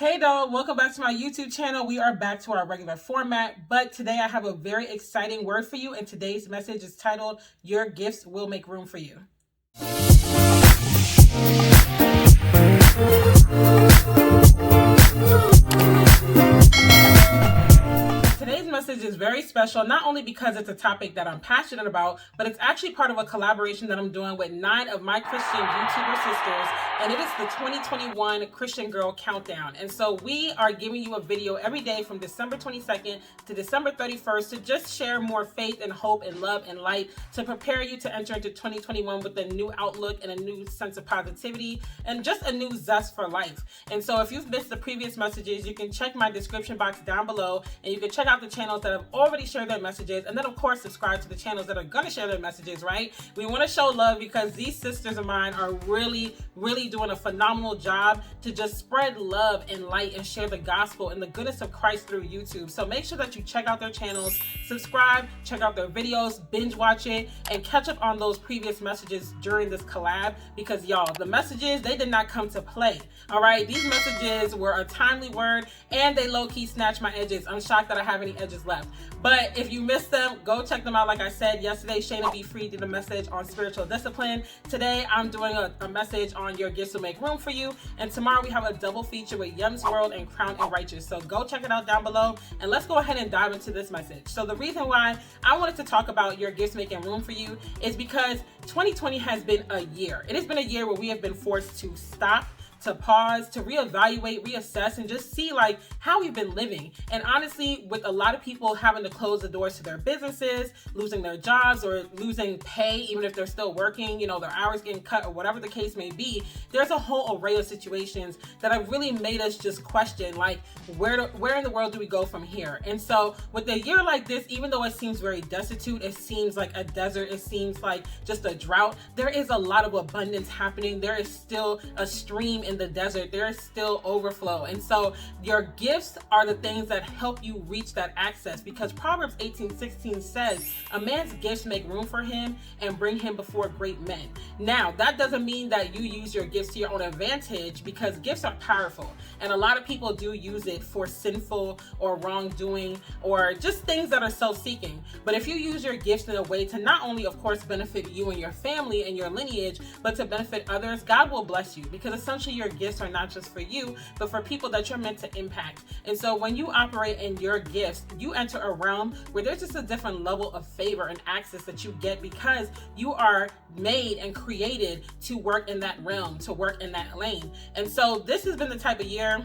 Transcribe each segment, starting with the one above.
Hey though, welcome back to my YouTube channel. We are back to our regular format, but today I have a very exciting word for you, and today's message is titled, Your Gifts Will Make Room for You. Today's message is very special, not only because it's a topic that I'm passionate about, but it's actually part of a collaboration that I'm doing with 9 of my Christian YouTuber sisters, and it is the 2021 Christian Girl Countdown. And so we are giving you a video every day from December 22nd to December 31st to just share more faith and hope and love and light to prepare you to enter into 2021 with a new outlook and a new sense of positivity and just a new zest for life. And so if you've missed the previous messages, you can check my description box down below, and you can check out the channels that have already shared their messages, and then of course subscribe to the channels that are going to share their messages, right? We want to show love because these sisters of mine are really doing a phenomenal job to just spread love and light and share the gospel and the goodness of Christ through YouTube. So make sure that you check out their channels, subscribe, check out their videos, binge watch it, and catch up on those previous messages during this collab, because y'all, the messages, they did not come to play. All right, these messages were a timely word, and they low-key snatched my edges. I'm shocked that I have any edges left. But if you missed them, go check them out. Like I said yesterday, Shayna B. Free did a message on spiritual discipline. Today, I'm doing a message on your gifts will make room for you. And tomorrow we have a double feature with Yum's World and Crown and Righteous. So go check it out down below, and let's go ahead and dive into this message. So the reason why I wanted to talk about your gifts making room for you is because 2020 has been a year. It has been a year where we have been forced to stop, to pause, to reevaluate, reassess, and just see like how we've been living. And honestly, with a lot of people having to close the doors to their businesses, losing their jobs or losing pay, even if they're still working, you know, their hours getting cut or whatever the case may be, there's a whole array of situations that have really made us just question like, where in the world do we go from here? And so with a year like this, even though it seems very destitute, it seems like a desert, it seems like just a drought, there is a lot of abundance happening. There is still a stream in the desert. There is still overflow. And so your gifts are the things that help you reach that access, because Proverbs 18:16 says, a man's gifts make room for him and bring him before great men. Now, that doesn't mean that you use your gifts to your own advantage, because gifts are powerful. And a lot of people do use it for sinful or wrongdoing or just things that are self-seeking. But if you use your gifts in a way to not only, of course, benefit you and your family and your lineage, but to benefit others, God will bless you, because essentially your gifts are not just for you, but for people that you're meant to impact. And so when you operate in your gifts, you enter a realm where there's just a different level of favor and access that you get, because you are made and created to work in that realm, to work in that lane. And so this has been the type of year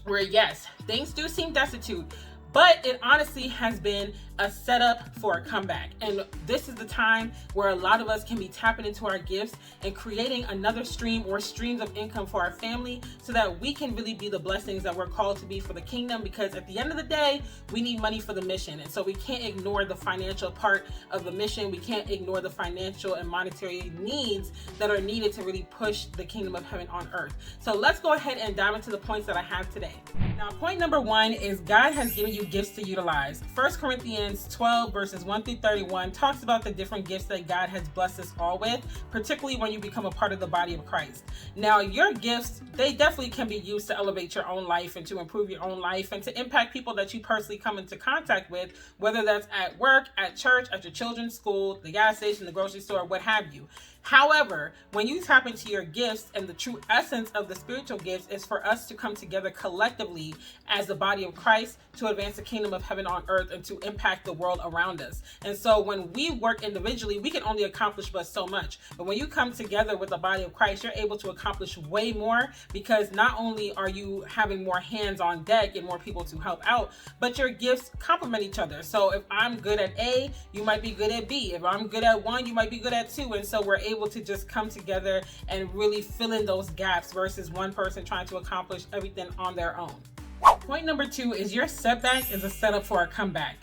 where, yes, things do seem destitute, but it honestly has been a setup for a comeback. And this is the time where a lot of us can be tapping into our gifts and creating another stream or streams of income for our family, so that we can really be the blessings that we're called to be for the kingdom. Because at the end of the day, we need money for the mission. And so we can't ignore the financial part of the mission. We can't ignore the financial and monetary needs that are needed to really push the kingdom of heaven on earth. So let's go ahead and dive into the points that I have today. Now, point number 1 is God has given you gifts to utilize. 1 Corinthians 12 verses 1 through 31 talks about the different gifts that God has blessed us all with, particularly when you become a part of the body of Christ. Now, your gifts, they definitely can be used to elevate your own life and to improve your own life and to impact people that you personally come into contact with, whether that's at work, at church, at your children's school, the gas station, the grocery store, what have you. However, when you tap into your gifts, and the true essence of the spiritual gifts is for us to come together collectively as the body of Christ to advance the kingdom of heaven on earth and to impact the world around us. And so when we work individually, we can only accomplish but so much. But when you come together with the body of Christ, you're able to accomplish way more, because not only are you having more hands on deck and more people to help out, but your gifts complement each other. So if I'm good at A, you might be good at B. If I'm good at 1, you might be good at 2. And so we're able to just come together and really fill in those gaps versus one person trying to accomplish everything on their own. Point number 2 is your setback is a setup for a comeback.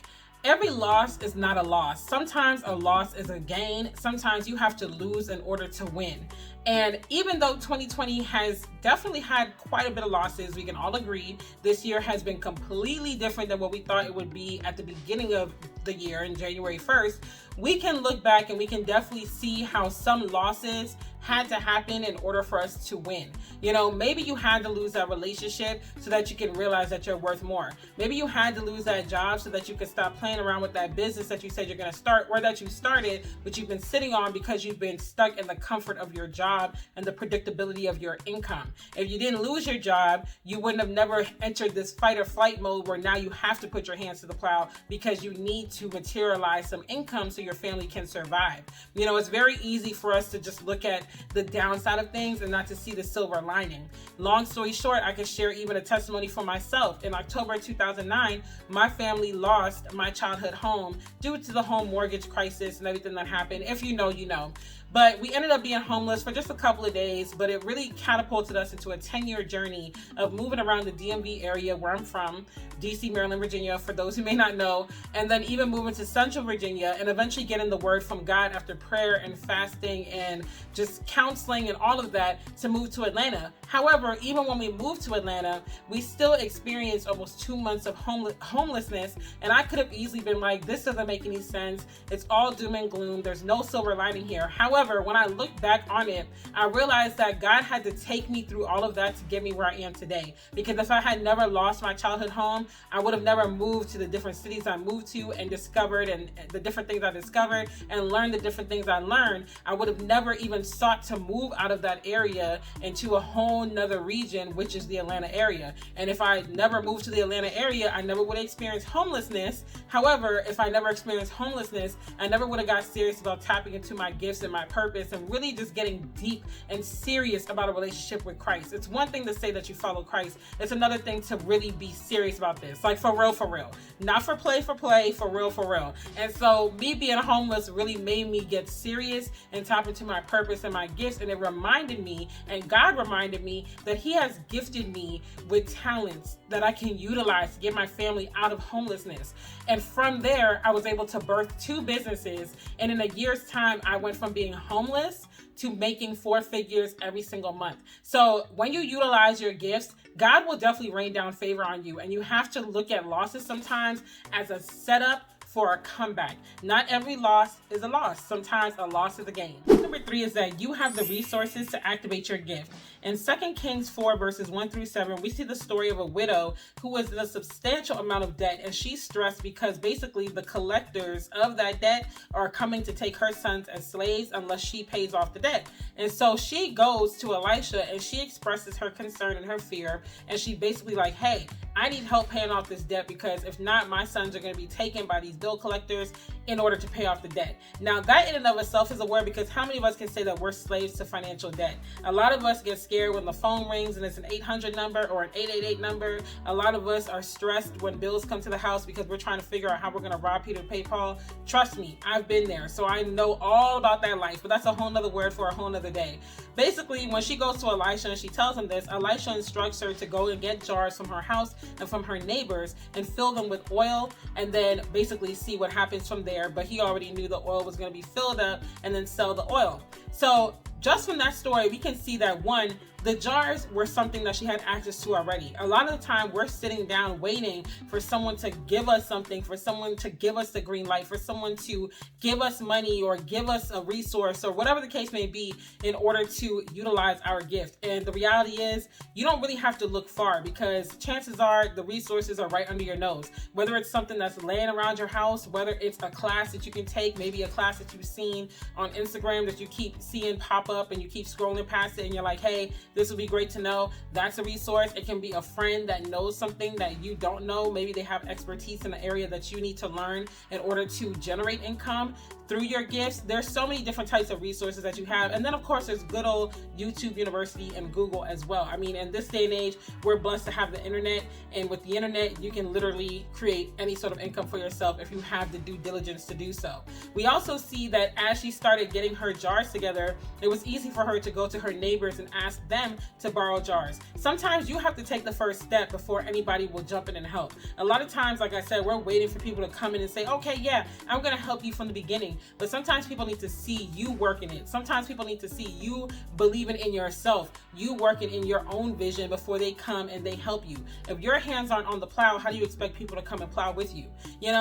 Every loss is not a loss. Sometimes a loss is a gain. Sometimes you have to lose in order to win. And even though 2020 has definitely had quite a bit of losses, we can all agree this year has been completely different than what we thought it would be at the beginning of the year in January 1st. We can look back and we can definitely see how some losses had to happen in order for us to win. You know, maybe you had to lose that relationship so that you can realize that you're worth more. Maybe you had to lose that job so that you could stop playing around with that business that you said you're going to start, or that you started but you've been sitting on because you've been stuck in the comfort of your job and the predictability of your income. If you didn't lose your job, you wouldn't have never entered this fight or flight mode where now you have to put your hands to the plow because you need to materialize some income so your family can survive. You know, it's very easy for us to just look at the downside of things and not to see the silver lining. Long story short, I can share even a testimony for myself. In October 2009, my family lost my childhood home due to the home mortgage crisis and everything that happened. If you know, you know. But we ended up being homeless for just a couple of days, but it really catapulted us into a 10-year journey of moving around the DMV area where I'm from, DC, Maryland, Virginia, for those who may not know, and then even moving to Central Virginia and eventually getting the word from God after prayer and fasting and just counseling and all of that to move to Atlanta. However, even when we moved to Atlanta, we still experienced almost 2 months of homelessness, and I could have easily been like, this doesn't make any sense. It's all doom and gloom. There's no silver lining here. However, when I look back on it, I realized that God had to take me through all of that to get me where I am today. Because if I had never lost my childhood home, I would have never moved to the different cities I moved to and discovered and the different things I discovered and learned the different things I learned. I would have never even sought to move out of that area into a whole nother region, which is the Atlanta area. And if I never moved to the Atlanta area, I never would have experienced homelessness. However, if I never experienced homelessness, I never would have got serious about tapping into my gifts and my purpose and really just getting deep and serious about a relationship with Christ. It's one thing to say that you follow Christ. It's another thing to really be serious about this. Like for real. Not for play, for real. And so me being homeless really made me get serious and tap into my purpose and my gifts. And it reminded me, and God reminded me, that He has gifted me with talents that I can utilize to get my family out of homelessness. And from there, I was able to birth 2 businesses. And in a year's time, I went from being homeless to making 4 figures every single month. So when you utilize your gifts, God will definitely rain down favor on you. And you have to look at losses sometimes as a setup for a comeback. Not every loss is a loss. Sometimes a loss is a gain. Number 3 is that you have the resources to activate your gift. In 2 Kings 4 verses 1-7, we see the story of a widow who was in a substantial amount of debt, and she's stressed because basically the collectors of that debt are coming to take her sons as slaves unless she pays off the debt. And so she goes to Elisha and she expresses her concern and her fear, and she basically like, hey, I need help paying off this debt, because if not, my sons are going to be taken by these bill collectors in order to pay off the debt. Now that in and of itself is a word, because how many of us can say that we're slaves to financial debt? A lot of us get scared when the phone rings and it's an 800 number or an 888 number. A lot of us are stressed when bills come to the house because we're trying to figure out how we're going to rob Peter to pay Paul. Trust me, I've been there, so I know all about that life, but that's a whole nother word for a whole nother day. Basically, when she goes to Elisha and she tells him this, Elisha instructs her to go and get jars from her house and from her neighbors and fill them with oil, and then basically see what happens from there. But he already knew the oil was going to be filled up and then sell the oil. So just from that story, we can see that, one, the jars were something that she had access to already. A lot of the time we're sitting down waiting for someone to give us something, for someone to give us the green light, for someone to give us money or give us a resource or whatever the case may be in order to utilize our gift. And the reality is you don't really have to look far, because chances are the resources are right under your nose. Whether it's something that's laying around your house, whether it's a class that you can take, maybe a class that you've seen on Instagram that you keep seeing pop up and you keep scrolling past it and you're like, hey, this would be great to know. That's a resource. It can be a friend that knows something that you don't know. Maybe they have expertise in an area that you need to learn in order to generate income through your gifts. There's so many different types of resources that you have. And then of course there's good old YouTube University and Google as well. I mean, in this day and age, we're blessed to have the internet, and with the internet, you can literally create any sort of income for yourself if you have the due diligence to do so. We also see that as she started getting her jars together, it was easy for her to go to her neighbors and ask them them to borrow jars. Sometimes you have to take the first step before anybody will jump in and help. A lot of times, like I said, we're waiting for people to come in and say, okay, yeah, I'm going to help you from the beginning. But sometimes people need to see you working it. Sometimes people need to see you believing in yourself, you working in your own vision before they come and they help you. If your hands aren't on the plow, how do you expect people to come and plow with you?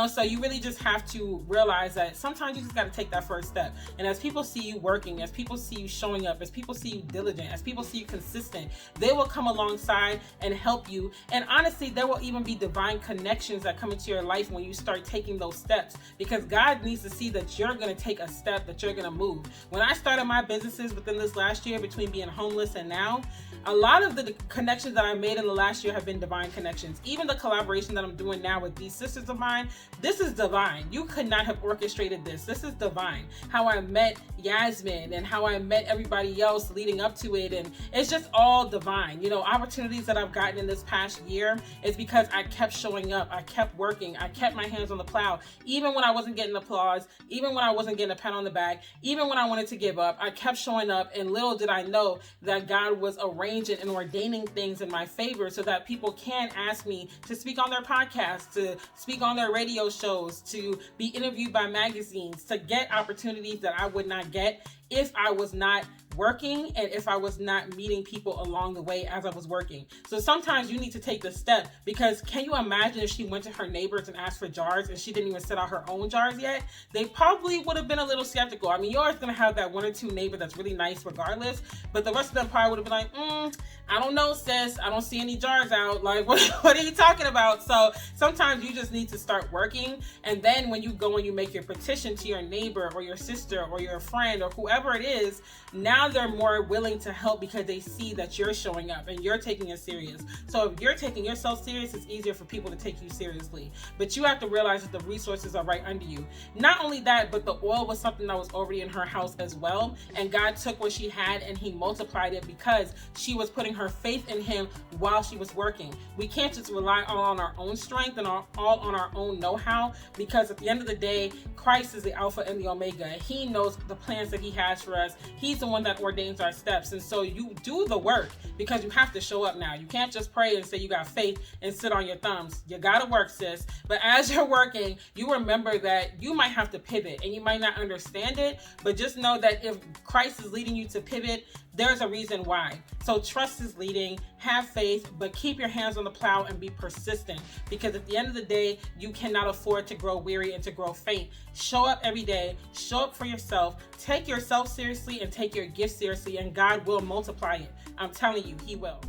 So you really just have to realize that sometimes you just got to take that first step. And as people see you working, as people see you showing up, as people see you diligent, as people see you consistent, they will come alongside and help you. And honestly, there will even be divine connections that come into your life when you start taking those steps, because God needs to see that you're going to take a step, that you're going to move. When I started my businesses within this last year, between being homeless and now, a lot of the connections that I made in the last year have been divine connections. Even the collaboration that I'm doing now with these sisters of mine, this is divine. You could not have orchestrated this. This is divine. How I met Yasmin and how I met everybody else leading up to it. And it's just all divine. Opportunities that I've gotten in this past year is because I kept showing up. I kept working. I kept my hands on the plow. Even when I wasn't getting applause, even when I wasn't getting a pat on the back, even when I wanted to give up, I kept showing up. And little did I know that God was arranging and ordaining things in my favor so that people can ask me to speak on their podcasts, to speak on their radio shows, to be interviewed by magazines, to get opportunities that I would not get if I was not working and if I was not meeting people along the way as I was working. So sometimes you need to take the step, because can you imagine if she went to her neighbors and asked for jars and she didn't even set out her own jars yet? They probably would have been a little skeptical. I mean, you're always going to have that one or two neighbor that's really nice regardless, but the rest of them probably would have been like, I don't know, sis. I don't see any jars out. Like, what are you talking about? So sometimes you just need to start working. And then when you go and you make your petition to your neighbor or your sister or your friend or whoever it is, now they're more willing to help because they see that you're showing up and you're taking it serious. So if you're taking yourself serious, it's easier for people to take you seriously. But you have to realize that the resources are right under you. Not only that, but the oil was something that was already in her house as well. And God took what she had and he multiplied it because she was putting her faith in him while she was working. We can't just rely all on our own strength and all on our own know-how, because at the end of the day, Christ is the Alpha and the Omega. He knows the plans that he has for us. He's the one that ordains our steps. And so you do the work, because you have to show up now. You can't just pray and say you got faith and sit on your thumbs. You gotta work, sis. But as you're working, you remember that you might have to pivot and you might not understand it, but just know that if Christ is leading you to pivot, there's a reason why. So trust his leading, have faith, but keep your hands on the plow and be persistent, because at the end of the day, you cannot afford to grow weary and to grow faint. Show up every day, show up for yourself, take yourself seriously and take your gift seriously, and God will multiply it. I'm telling you, he will.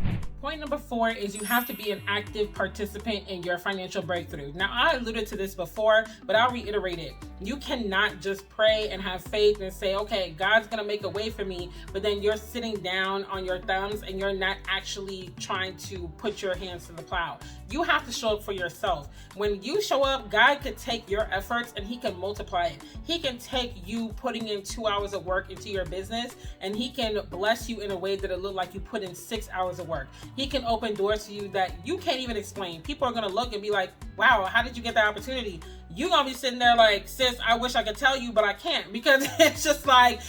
Point number 4 is you have to be an active participant in your financial breakthrough. Now, I alluded to this before, but I'll reiterate it. You cannot just pray and have faith and say, okay, God's going to make a way for me, but then you're sitting down on your thumbs and you're not actually trying to put your hands to the plow. You have to show up for yourself. When you show up, God could take your efforts and he can multiply it. He can take you putting in 2 hours of work into your business and he can bless you in a way that it look like you put in 6 hours of work. He can open doors to you that you can't even explain. People are going to look and be like, wow, how did you get that opportunity? You're going to be sitting there like, sis, I wish I could tell you, but I can't, because it's just like,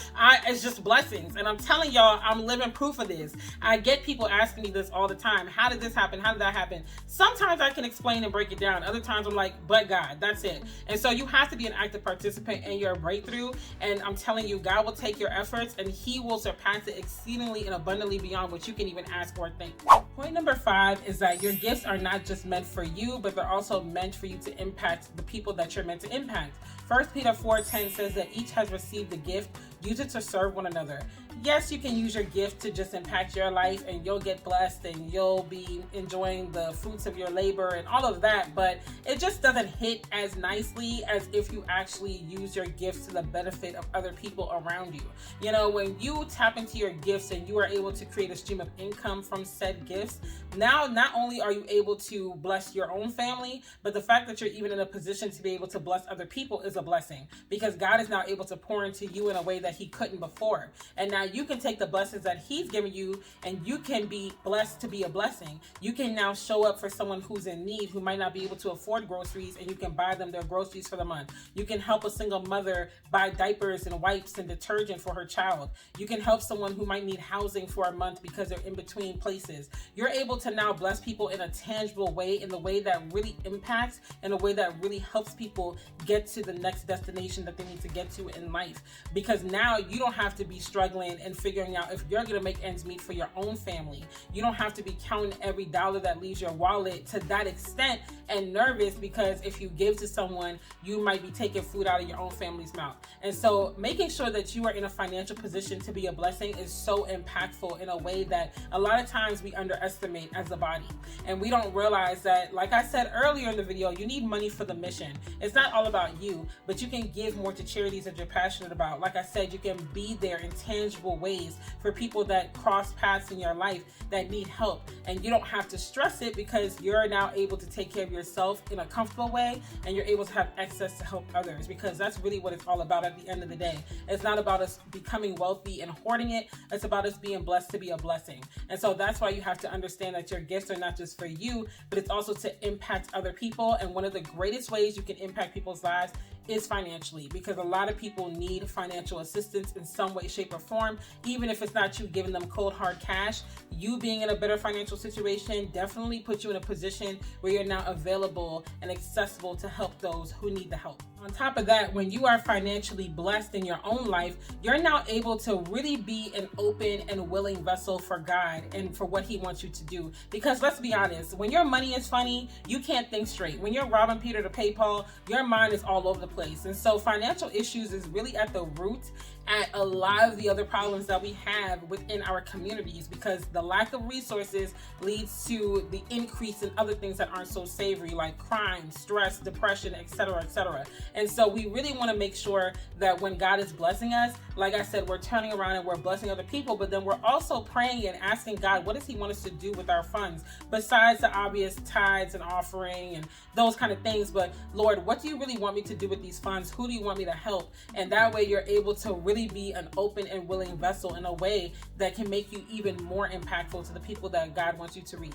it's just blessings. And I'm telling y'all, I'm living proof of this. I get people asking me this all the time. How did this happen? How did that happen? Sometimes I can explain and break it down. Other times I'm like, but God, that's it. And so you have to be an active participant in your breakthrough. And I'm telling you, God will take your efforts and he will surpass it exceedingly and abundantly beyond what you can even ask or think. Point number 5 is that your gifts are not just meant for you, but they're also meant for you to impact the people that you're meant to impact. 1 Peter 4:10 says that each has received a gift, use it to serve one another. Yes, you can use your gift to just impact your life and you'll get blessed and you'll be enjoying the fruits of your labor and all of that, but it just doesn't hit as nicely as if you actually use your gifts to the benefit of other people around you. You know, when you tap into your gifts and you are able to create a stream of income from said gifts, now not only are you able to bless your own family, but the fact that you're even in a position to be able to bless other people is a blessing, because God is now able to pour into you in a way that he couldn't before. And now you can take the blessings that he's given you and you can be blessed to be a blessing. You can now show up for someone who's in need, who might not be able to afford groceries, and you can buy them their groceries for the month. You can help a single mother buy diapers and wipes and detergent for her child. You can help someone who might need housing for a month because they're in between places. You're able to now bless people in a tangible way, in the way that really impacts, in a way that really helps people get to the next destination that they need to get to in life. Because now you don't have to be struggling and figuring out if you're going to make ends meet for your own family. You don't have to be counting every dollar that leaves your wallet to that extent and nervous because if you give to someone, you might be taking food out of your own family's mouth. And so making sure that you are in a financial position to be a blessing is so impactful in a way that a lot of times we underestimate as a body. And we don't realize that, like I said earlier in the video, you need money for the mission. It's not all about you, but you can give more to charities that you're passionate about. Like I said, you can be there in tangible ways for people that cross paths in your life that need help. And you don't have to stress it because you're now able to take care of yourself in a comfortable way, and you're able to have access to help others, because that's really what it's all about at the end of the day. It's not about us becoming wealthy and hoarding it. It's about us being blessed to be a blessing. And so that's why you have to understand that your gifts are not just for you, but it's also to impact other people. And one of the greatest ways you can impact people's lives is financially, because a lot of people need financial assistance in some way, shape, or form. Even if it's not you giving them cold hard cash, you being in a better financial situation definitely puts you in a position where you're now available and accessible to help those who need the help. On top of that, when you are financially blessed in your own life, you're now able to really be an open and willing vessel for God and for what he wants you to do. Because let's be honest, when your money is funny, you can't think straight. When you're robbing Peter to pay Paul, your mind is all over the place. And so financial issues is really at the root at a lot of the other problems that we have within our communities, because the lack of resources leads to the increase in other things that aren't so savory, like crime, stress, depression, etc., etc. And so we really want to make sure that when God is blessing us, like I said, we're turning around and we're blessing other people, but then we're also praying and asking God, what does he want us to do with our funds besides the obvious tithes and offering and those kind of things? But Lord, what do you really want me to do with these funds? Who do you want me to help? And that way you're able to really be an open and willing vessel in a way that can make you even more impactful to the people that God wants you to reach.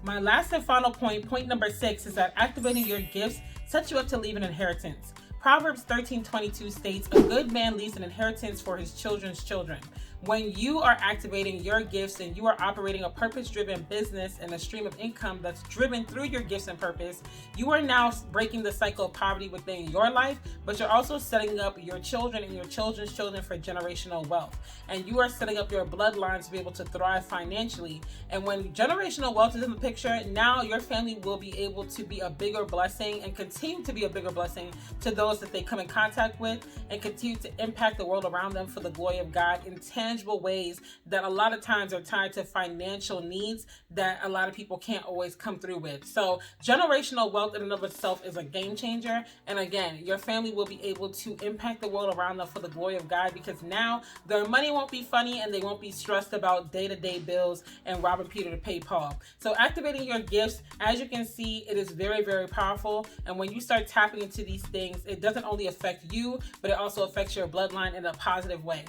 My last and final point number 6, is that activating your gifts sets you up to leave an inheritance. Proverbs 13:22 states, a good man leaves an inheritance for his children's children. When you are activating your gifts and you are operating a purpose-driven business and a stream of income that's driven through your gifts and purpose, you are now breaking the cycle of poverty within your life, but you're also setting up your children and your children's children for generational wealth. And you are setting up your bloodlines to be able to thrive financially. And when generational wealth is in the picture, now your family will be able to be a bigger blessing and continue to be a bigger blessing to those that they come in contact with, and continue to impact the world around them for the glory of God in tangible ways that a lot of times are tied to financial needs that a lot of people can't always come through with. So generational wealth in and of itself is a game changer. And again, your family will be able to impact the world around them for the glory of God, because now their money won't be funny and they won't be stressed about day-to-day bills and robbing Peter to pay Paul. So activating your gifts, as you can see, it is very, very powerful. And when you start tapping into these things, it doesn't only affect you, but it also affects your bloodline in a positive way.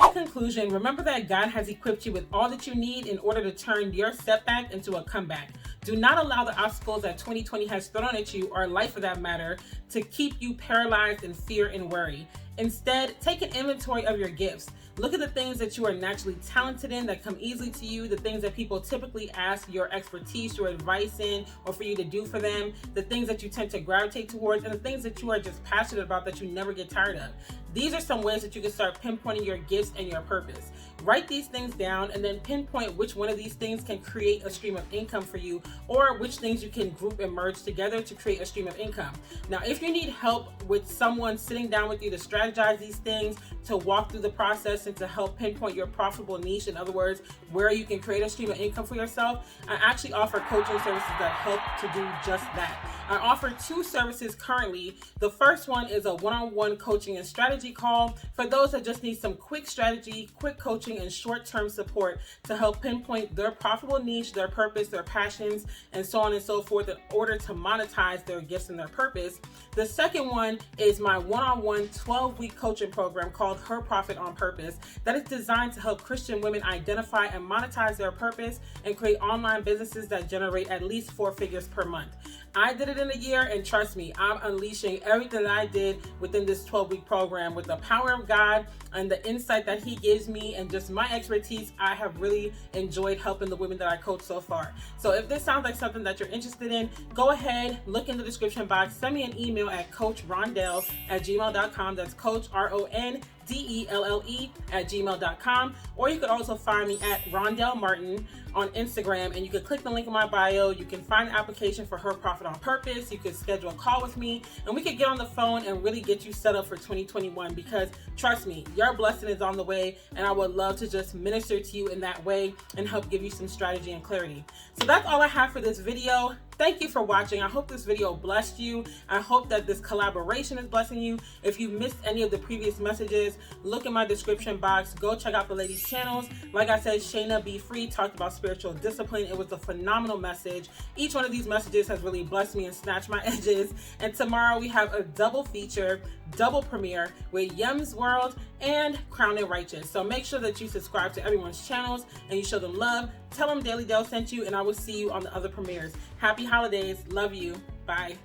In conclusion, remember that God has equipped you with all that you need in order to turn your setback into a comeback. Do not allow the obstacles that 2020 has thrown at you, or life for that matter, to keep you paralyzed in fear and worry. Instead, take an inventory of your gifts. Look at the things that you are naturally talented in that come easily to you, the things that people typically ask your expertise, your advice in, or for you to do for them, the things that you tend to gravitate towards, and the things that you are just passionate about that you never get tired of. These are some ways that you can start pinpointing your gifts and your purpose. Write these things down and then pinpoint which one of these things can create a stream of income for you, or which things you can group and merge together to create a stream of income. Now, if you need help with someone sitting down with you to strategize these things, to walk through the process and to help pinpoint your profitable niche, in other words, where you can create a stream of income for yourself, I actually offer coaching services that help to do just that. I offer 2 services currently. The first one is a one-on-one coaching and strategy strategy call for those that just need some quick strategy, quick coaching, and short-term support to help pinpoint their profitable niche, their purpose, their passions, and so on and so forth in order to monetize their gifts and their purpose. The second one is my one-on-one 12-week coaching program called Her Profit on Purpose that is designed to help Christian women identify and monetize their purpose and create online businesses that generate at least 4 figures per month. I did it in a year, and trust me, I'm unleashing everything that I did within this 12-week program with the power of God and the insight that He gives me and just my expertise. I have really enjoyed helping the women that I coach so far. So if this sounds like something that you're interested in, go ahead, look in the description box, send me an email at coachrondelle@gmail.com. That's Coach RONDELLE@gmail.com. Or you could also find me at Rondelle Martin on Instagram, and you can click the link in my bio. You can find an application for Her Profit on Purpose. You could schedule a call with me, and we could get on the phone and really get you set up for 2021, because trust me, your blessing is on the way, and I would love to just minister to you in that way and help give you some strategy and clarity. So that's all I have for this video. Thank you for watching. I hope this video blessed you. I hope that this collaboration is blessing you. If you missed any of the previous messages, look in my description box. Go check out the ladies' channels. Like I said, Shayna Be Free talked about spiritual discipline. It was a phenomenal message. Each one of these messages has really blessed me and snatched my edges. And tomorrow we have a double feature, double premiere with Yem's World and Crowned and Righteous. So make sure that you subscribe to everyone's channels and you show them love. Tell them Daily Dell sent you, and I will see you on the other premieres. Happy holidays. Love you. Bye.